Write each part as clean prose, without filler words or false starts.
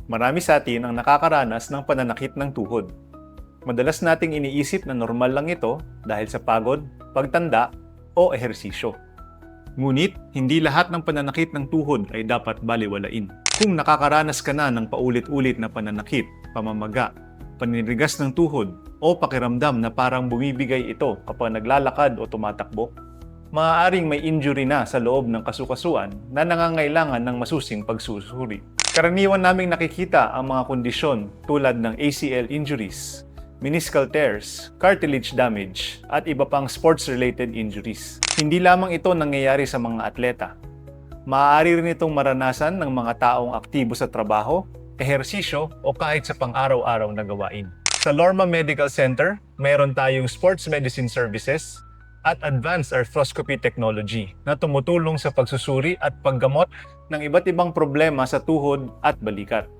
Marami sa atin ang nakakaranas ng pananakit ng tuhod. Madalas nating iniisip na normal lang ito dahil sa pagod, pagtanda, o ehersisyo. Ngunit, hindi lahat ng pananakit ng tuhod ay dapat baliwalain. Kung nakakaranas ka na ng paulit-ulit na pananakit, pamamaga, paninigas ng tuhod, o pakiramdam na parang bumibigay ito kapag naglalakad o tumatakbo, maaaring may injury na sa loob ng kasukasuan na nangangailangan ng masusing pagsusuri. Karaniwan naming nakikita ang mga kondisyon tulad ng ACL injuries, meniscal tears, cartilage damage, at iba pang sports-related injuries. Hindi lamang ito nangyayari sa mga atleta. Maaari rin itong maranasan ng mga taong aktibo sa trabaho, ehersisyo, o kahit sa pang-araw-araw na gawain. Sa Lorma Medical Center, mayroon tayong sports medicine services at advanced arthroscopy technology na tumutulong sa pagsusuri at paggamot ng iba't ibang problema sa tuhod at balikat.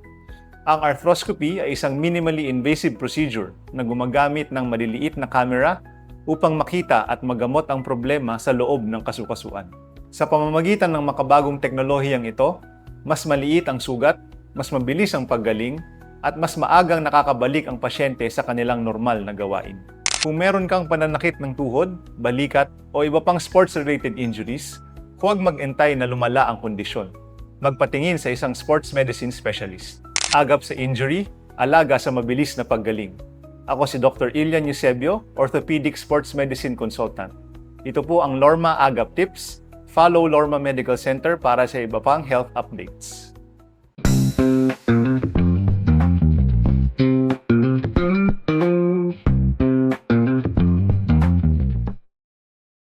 Ang arthroscopy ay isang minimally invasive procedure na gumagamit ng maliliit na camera upang makita at magamot ang problema sa loob ng kasukasuan. Sa pamamagitan ng makabagong teknolohiyang ito, mas maliit ang sugat, mas mabilis ang paggaling, at mas maagang nakakabalik ang pasyente sa kanilang normal na gawain. Kung meron kang pananakit ng tuhod, balikat, o iba pang sports-related injuries, huwag mag-entay na lumala ang kondisyon. Magpatingin sa isang sports medicine specialist. Agap sa injury, alaga sa mabilis na paggaling. Ako si Dr. Ilian Eusebio, Orthopedic Sports Medicine Consultant. Ito po ang Lorma Agap Tips. Follow Lorma Medical Center para sa iba pang health updates.